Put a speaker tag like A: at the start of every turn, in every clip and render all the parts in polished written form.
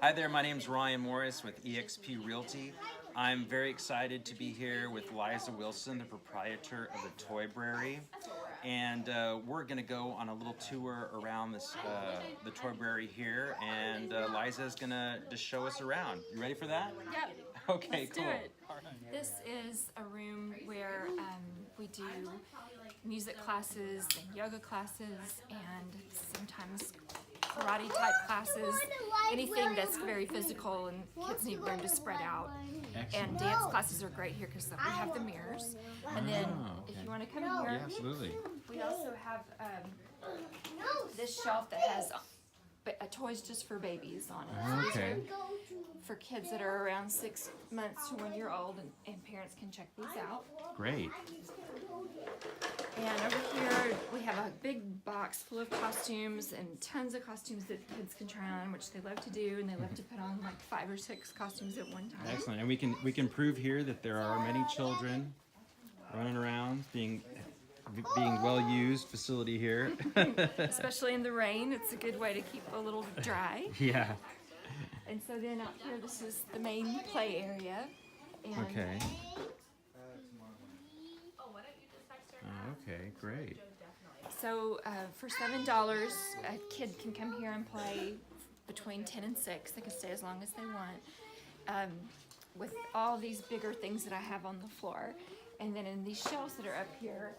A: Hi there, my name is Ryan Morris with eXp Realty. I'm very excited to be here with Liza Wilson, the proprietor of the Toybrary. And we're going to go on a little tour around the Toybrary here, and Liza is going to just show us around. You ready for that?
B: Yep.
A: Okay,
B: Let's
A: cool.
B: do it. This is a room where we do music classes and yoga classes and sometimes karate type classes, anything that's very physical and kids need room to spread out.
C: Excellent.
B: And dance classes are great here because we have the mirrors. And then
C: okay.
B: if you want to come in here,
C: Yeah, absolutely.
B: we also have this shelf that has toys just for babies on it.
C: Okay.
B: For kids that are around 6 months to 1 year old, and parents can check these out.
C: Great.
B: And over here we have a big box full of costumes and tons of costumes that kids can try on, which they love to do, and they love to put on like 5 or 6 costumes at one time.
C: Excellent. And we can prove here that there are many children running around, being well used facility here.
B: Especially in the rain, it's a good way to keep a little dry.
C: Yeah.
B: And so then out here, this is the main play area. And
C: Okay. Okay, great.
B: So for $7, a kid can come here and play between 10 and 6. They can stay as long as they want. With all these bigger things that I have on the floor. And then in these shelves that are up here,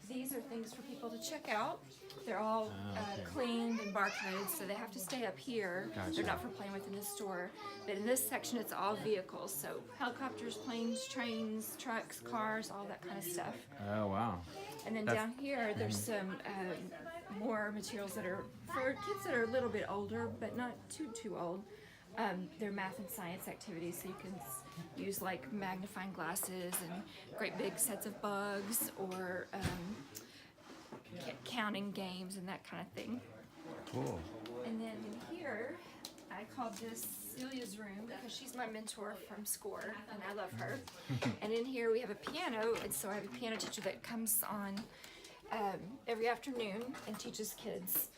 B: these are things for people to check out. They're all
C: okay.
B: cleaned and barcoded, so they have to stay up here.
C: Gotcha.
B: They're not for playing with in the store. But in this section, it's all vehicles. So helicopters, planes, trains, trucks, cars, all that kind of stuff.
C: Oh, wow.
B: And then
C: That's-
B: down here, there's some more materials that are for kids that are a little bit older, but not too old. They're math and science activities, so you can use like magnifying glasses and great big sets of bugs, or counting games and that kind of thing.
C: Cool.
B: And then in here, I called this Celia's room because she's my mentor from SCORE, and I love her. And in here we have a piano, and so I have a piano teacher that comes on every afternoon and teaches kids.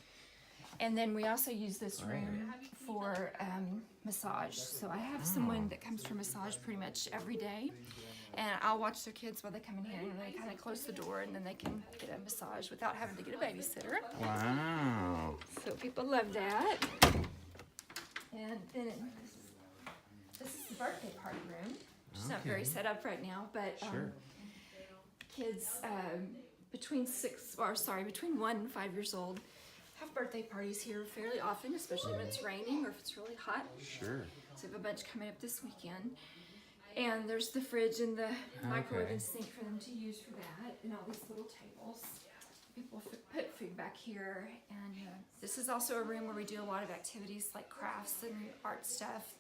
B: And then we also use this room for massage. So I have someone that comes for massage pretty much every day. And I'll watch their kids while they come in here, and they kind of close the door, and then they can get a massage without having to get a babysitter.
C: Wow.
B: So people love that. And then this is the birthday party room. It's not very set up right now, but
C: Sure.
B: kids between 1 and 5 years old have birthday parties here fairly often, especially when it's raining or if it's really hot.
C: Sure.
B: So we have a bunch coming up this weekend. And there's the fridge and the microwave and sink for them to use for that, and all these little tables. People put food back here, and this is also a room where we do a lot of activities like crafts and art stuff,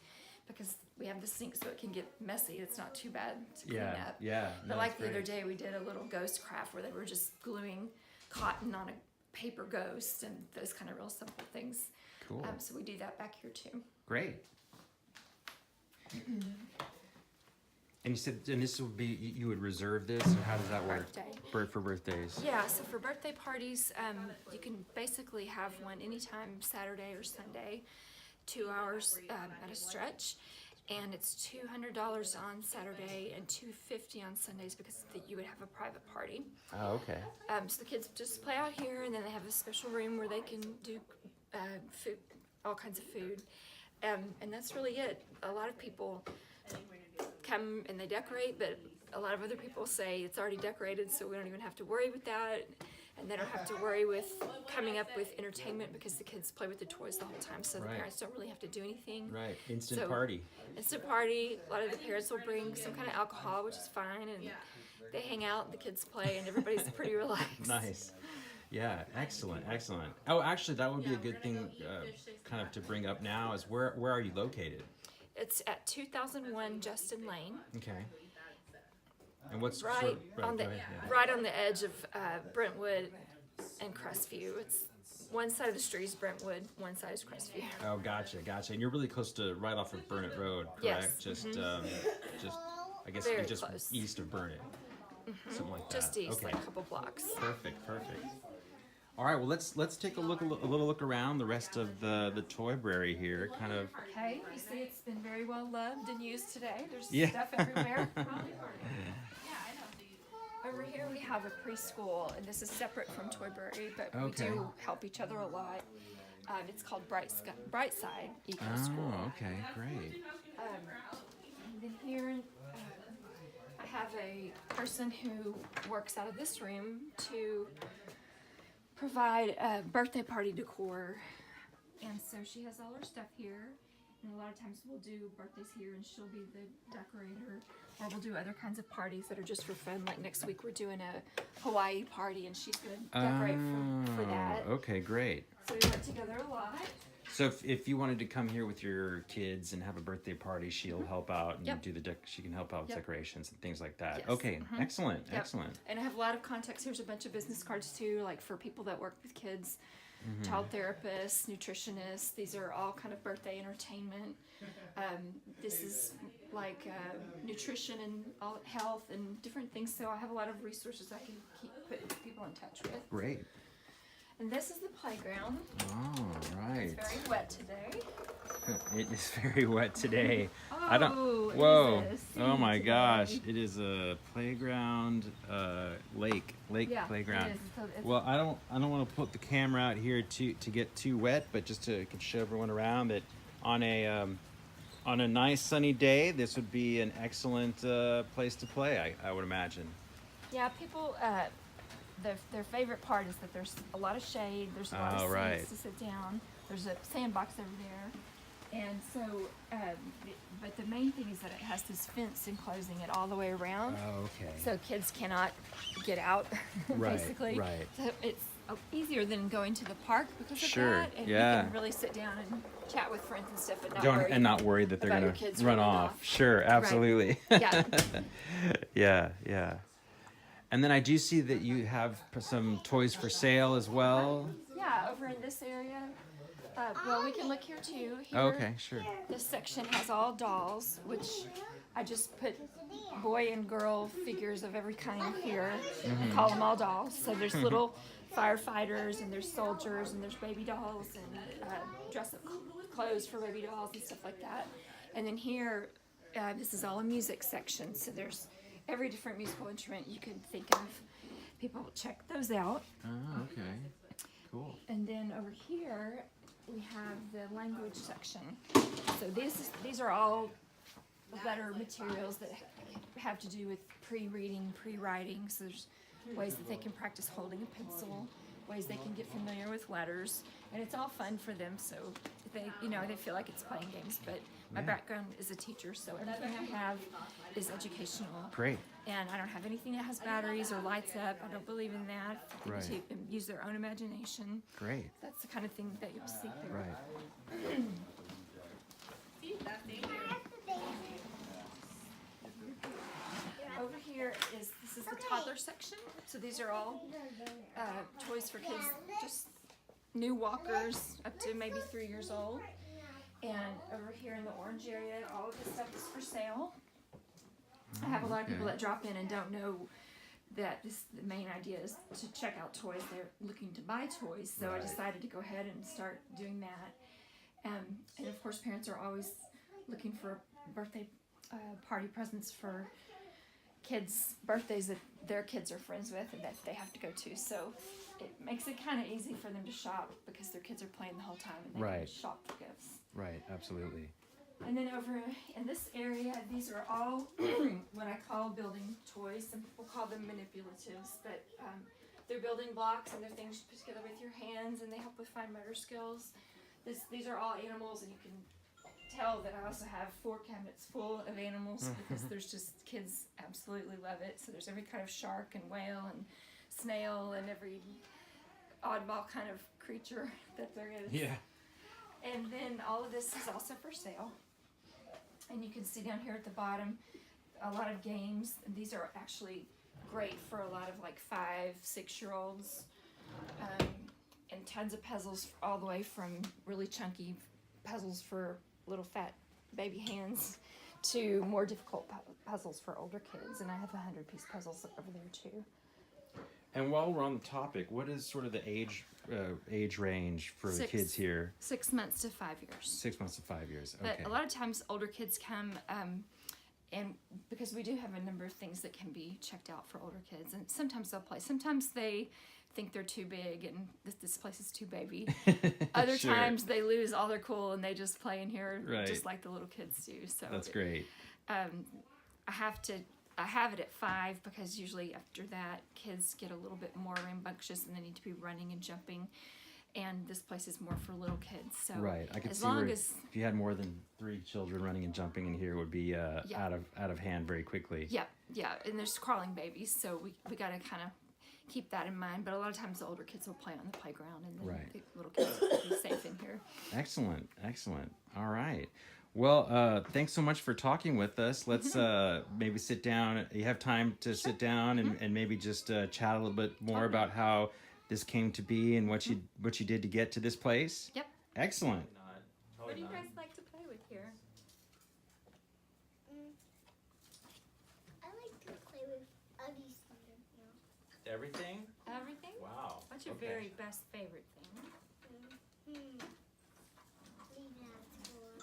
B: because we have the sink so it can get messy. It's not too bad to clean up.
C: Yeah.
B: But
C: No,
B: like
C: that's
B: the other
C: great.
B: day, we did a little ghost craft where they were just gluing cotton on a paper ghost and those kind of real simple things.
C: Cool.
B: So we do that back here too.
C: Great. And you said, and this would be, you would reserve this, or how does that work?
B: Birthday.
C: For birthdays.
B: Yeah, so for birthday parties, you can basically have one anytime Saturday or Sunday, 2 hours at a stretch. And it's $200 on Saturday and $250 on Sundays because you would have a private party.
C: Oh, okay.
B: So the kids just play out here, and then they have a special room where they can do food, all kinds of food. And that's really it. A lot of people come and they decorate, but a lot of other people say it's already decorated, so we don't even have to worry with that. And they don't have to worry with coming up with entertainment because the kids play with the toys the whole time, so the
C: Right.
B: parents don't really have to do anything.
C: Right. Instant
B: So-
C: party.
B: Instant party. A lot of the parents will bring some kind of alcohol, which is fine, and they hang out, the kids play, and everybody's pretty relaxed.
C: Nice. Yeah, excellent, excellent. Oh, actually, that would be a good thing kind of to bring up now is where are you located?
B: It's at 2001 Justin Lane,
C: Okay. And what's
B: right on the
C: go ahead, yeah.
B: right on the edge of Brentwood and Crestview. It's one side of the street is Brentwood, one side is Crestview.
C: Oh, gotcha. And you're really close to right off of Burnett Road, correct?
B: Yes.
C: Just I guess
B: Very
C: just
B: close.
C: east of Burnett, something like that.
B: Just east,
C: Okay.
B: like a couple blocks.
C: Perfect. All right, well let's take a little look around the rest of the Toybrary here, kind of.
B: Okay, you see it's been very well loved and used today. There's
C: Yeah.
B: stuff everywhere. Over here we have a preschool, and this is separate from Toybrary, but
C: Okay.
B: we do help each other a lot. It's called Brightside Eco
C: Oh,
B: School.
C: okay, great.
B: And then here I have a person who works out of this room to provide a birthday party decor. And so she has all her stuff here. And a lot of times we'll do birthdays here and she'll be the decorator. Or we'll do other kinds of parties that are just for fun. Like next week we're doing a Hawaii party and she's going to decorate for that.
C: Okay, great.
B: So we work together a lot.
C: So if you wanted to come here with your kids and have a birthday party, she'll help out and
B: Yep.
C: do she can help out with
B: Yep.
C: decorations and things like that.
B: Yes.
C: Okay, excellent,
B: Yep.
C: excellent.
B: And I have a lot of contacts. Here's a bunch of business cards too, like for people that work with kids, child therapists, nutritionists. These are all kind of birthday entertainment. This is like nutrition and all health and different things. So I have a lot of resources I can put people in touch with.
C: Great.
B: And this is the playground.
C: Oh, right.
B: It's very wet today.
C: It is very wet today.
B: Oh,
C: I don't.
B: it
C: Whoa!
B: is a sea
C: Oh my
B: today.
C: gosh! It is a playground, lake
B: Yeah,
C: playground.
B: it is. So it's-
C: Well, I don't want to put the camera out here to get too wet, but just to show everyone around that on a nice sunny day, this would be an excellent place to play. I would imagine.
B: Yeah, people. Their favorite part is that there's a lot of shade. There's a lot of
C: Oh,
B: seats
C: right.
B: to sit down. There's a sandbox over there, and so. But the main thing is that it has this fence enclosing it all the way around,
C: Oh, okay.
B: so kids cannot get out.
C: Right,
B: basically,
C: right.
B: So it's easier than going to the park because of
C: Sure,
B: that, and
C: yeah.
B: you can really sit down and chat with friends and stuff, and
C: Not worry that they're
B: about
C: gonna
B: your kids
C: run
B: running
C: off.
B: off.
C: Sure, absolutely.
B: Yeah.
C: Yeah. And then I do see that you have some toys for sale as well.
B: Yeah, over in this area. Well, we can look here too. Here,
C: Okay, sure.
B: This section has all dolls, which I just put boy and girl figures of every kind here and call them all dolls. So there's little firefighters and there's soldiers and there's baby dolls and dress-up clothes for baby dolls and stuff like that. And then here, this is all a music section. So there's every different musical instrument you can think of. People will check those out.
C: Oh, okay. Cool.
B: And then over here, we have the language section. So these are all letter materials that have to do with pre-reading, pre-writing. So there's ways that they can practice holding a pencil, ways they can get familiar with letters, and it's all fun for them. So they feel like it's playing games. But my background is a teacher, so everything I have is educational.
C: Great.
B: And I don't have anything that has batteries or lights up. I don't believe in that. For people
C: Right.
B: to use their own imagination.
C: Great.
B: That's the kind of thing that you'll see there.
C: Right.
B: Over here this is the toddler section. So these are all toys for kids, just new walkers up to maybe 3 years old. And over here in the orange area, all of this stuff is for sale. I have a lot of people that drop in and don't know that the main idea is to check out toys. They're looking to buy toys, so I decided to go ahead and start doing that. And of course, parents are always looking for birthday party presents for kids' birthdays that their kids are friends with and that they have to go to. So it makes it kind of easy for them to shop because their kids are playing the whole time and they
C: Right.
B: can shop for gifts.
C: Right. Absolutely.
B: And then over in this area, these are all what I call building toys. Some people call them manipulatives, but they're building blocks and they're things you put together with your hands, and they help with fine motor skills. These are all animals, and you can tell that I also have 4 cabinets full of animals because there's just kids absolutely love it. So there's every kind of shark and whale and snail and every oddball kind of creature that there is.
C: Yeah.
B: And then all of this is also for sale. And you can see down here at the bottom a lot of games. And these are actually great for a lot of like 5-6-year-olds. And tons of puzzles all the way from really chunky puzzles for little fat baby hands to more difficult puzzles for older kids. And I have 100-piece puzzles over there too.
C: And while we're on the topic, what is sort of the age range for the kids here?
B: 6 months to 5 years.
C: 6 months to 5 years. Okay.
B: But a lot of times older kids come, and because we do have a number of things that can be checked out for older kids, and sometimes they'll play. Sometimes they think they're too big and this place is too baby. Other
C: Sure.
B: times they lose all their cool and they just play in here
C: Right.
B: just like the little kids do. So
C: That's great.
B: I have it at 5 because usually after that kids get a little bit more rambunctious and they need to be running and jumping, and this place is more for little kids. So
C: Right. I could
B: as
C: see
B: long
C: where
B: as
C: if you had more than 3 children running and jumping in here, it would be out of hand very quickly.
B: yeah, and there's crawling babies, so we got to kind of keep that in mind. But a lot of times the older kids will play on the playground, and then
C: Right.
B: the little kids will be safe in here.
C: Excellent. All right. Well, thanks so much for talking with us. Let's maybe sit down. You have time to sit down and maybe just chat a little bit more about how this came to be and what you did to get to this place.
B: Yep.
C: Excellent.
B: What do you guys like to play with here?
D: I like to play with Ugly Thunder.
C: Everything?
B: Everything?
C: Wow.
B: What's your very best favorite thing?
D: Leave that for.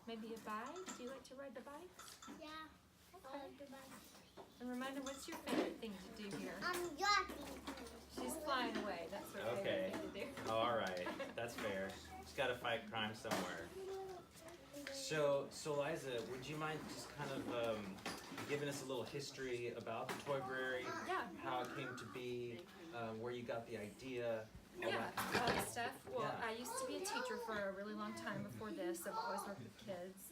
B: Maybe a bike? Do you like to ride the bike?
D: Yeah. I like the bike.
B: And Reminder, what's your favorite thing to do here?
D: I'm yachting.
B: She's flying away. That's her
C: Okay.
B: favorite thing to do.
C: All right. That's fair. Just got to fight crime somewhere. So Liza, would you mind just kind of giving us a little history about the Toybrary?
B: Yeah.
C: How it came to be, where you got the idea. All
B: Yeah,
C: that kind of
B: all that stuff. Well,
C: Yeah.
B: I used to be a teacher for a really long time before this. I've always worked with kids.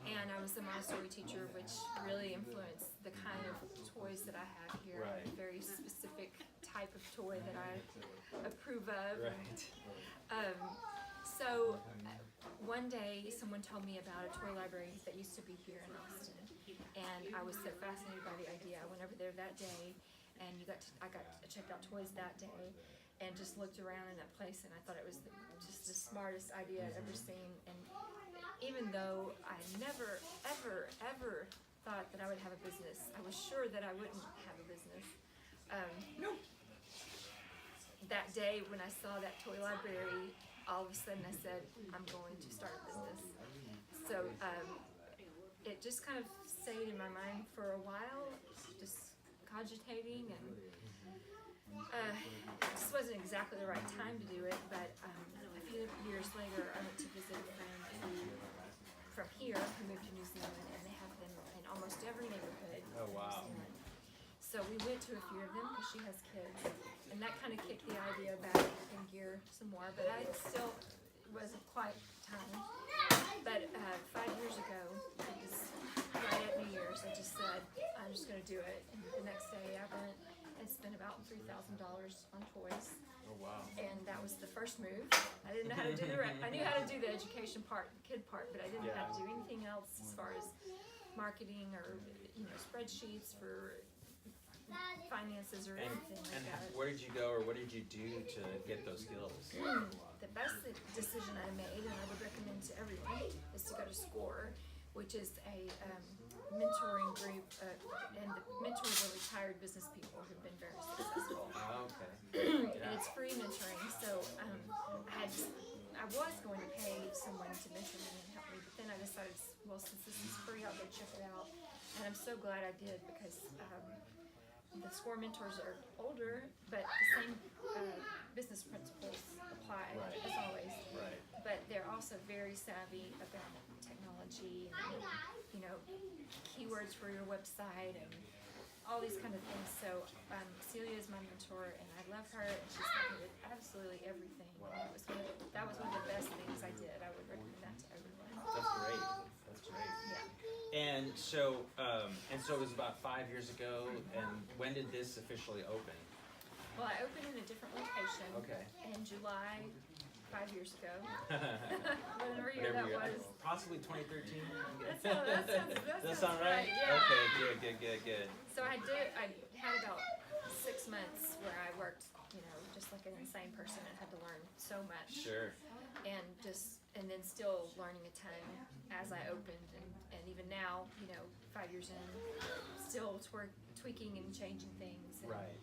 B: And I was a Montessori teacher, which really influenced the kind of toys that I have here.
C: Right.
B: A very specific type of toy that I approve of.
C: Right.
B: So one day someone told me about a toy library that used to be here in Austin. And I was so fascinated by the idea. I went over there that day and I got to check out toys that day and just looked around in that place, and I thought it was just the smartest idea I'd ever seen. And even though I never, ever, ever thought that I would have a business, I was sure that I wouldn't have a business. That day when I saw that toy library, all of a sudden I said, I'm going to start a business. So it just kind of stayed in my mind for a while, just cogitating, and it just wasn't exactly the right time to do it, but a few years later I went to visit a friend from here who moved to New Zealand, and they have them in almost every neighborhood.
C: Oh, wow.
B: In New Zealand. So we went to a few of them because she has kids, and that kind of kicked the idea back in gear some more, but it wasn't quite time. But 5 years ago, it was right at New Year's, I just said, I'm just going to do it. And the next day I went and spent about $3,000 on toys.
C: Oh, wow.
B: And that was the first move. I didn't know how to do I knew how to do the education part, the kid part, but I didn't know how to do anything else as far as marketing or spreadsheets for finances or anything like
C: And
B: that.
C: where did you go, or what did you do to get those skills?
B: The best decision I made, and I would recommend to everyone, is to go to SCORE, which is a mentoring group, and the mentors are retired business people who've been very successful.
C: Oh, okay.
B: And it's free mentoring, so I was going to pay someone to mentor me and help me, but then I decided, well, since this is free, I'll go check it out. And I'm so glad I did, because the SCORE mentors are older, but the same business principles apply as always.
C: Right.
B: But they're also very savvy about technology and keywords for your website and all these kind of things. So Celia is my mentor, and I love her, and she's helped me with absolutely everything. And that was one of the best things I did. I would recommend that to everyone.
C: That's great. That's great.
B: Yeah.
C: And so it was about 5 years ago. And when did this officially open?
B: Well, I opened in a different location.
C: Okay.
B: In July, 5 years ago. Whatever year that was.
C: Possibly 2013.
B: That sounds
C: right?
B: Yeah.
C: Okay. Good.
B: So I had about 6 months where I worked, just like an insane person, and had to learn so much.
C: Sure.
B: And then still learning a ton as I opened, and even now, 5 years in, still tweaking and changing things. And
A: Right.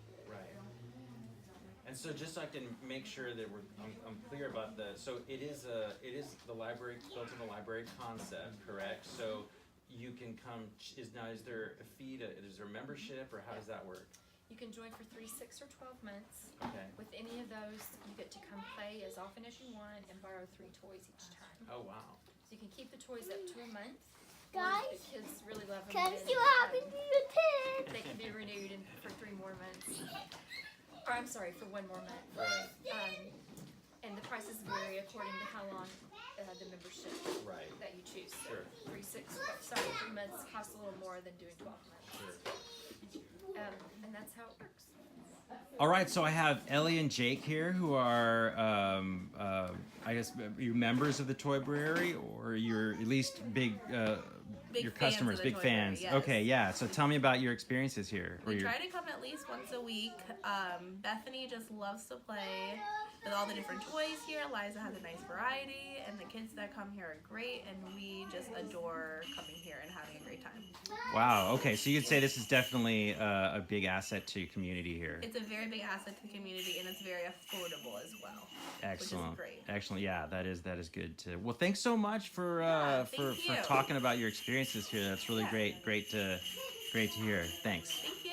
A: And so just so I can make sure that I'm clear about so it is the library, built in the library concept, correct? So you can come, is there a fee is there a membership, or how does that work?
B: You can join for 3, 6, or 12 months.
A: Okay.
B: With any of those, you get to come play as often as you want and borrow 3 toys each time.
A: Oh, wow.
B: So you can keep the toys up to a month.
D: Guys,
B: If the kids really love them,
D: come
B: then,
D: see what happened to your kid.
B: they can be renewed for 3 more months. Or I'm sorry, for 1 more month.
A: Right.
B: And the prices vary according to how long the membership
A: Right.
B: that you choose. So
A: Sure.
B: 3 months costs a little more than doing 12 months.
A: Sure.
B: And that's how it works.
C: All right, so I have Ellie and Jake here, who are, I guess, you members of the Toybrary, or you're at least big your
E: fans
C: customers,
E: of the
C: big
E: Toybrary,
C: fans.
E: yes.
C: Okay, yeah. So tell me about your experiences here. Or
E: We
C: your,
E: try to come at least once a week. Bethany just loves to play with all the different toys here. Liza has a nice variety, and the kids that come here are great, and we just adore coming here and having a great time.
C: wow. Okay, so you'd say this is definitely a big asset to your community here.
E: It's a very big asset to the community, and it's very affordable as well.
C: Excellent.
E: Which is great.
C: Excellent. Yeah, that is good too. Well, thanks so much for
E: thank
C: for
E: you.
C: talking about your experiences here. That's really
E: Yeah.
C: great to hear. Thanks.
E: Thank you.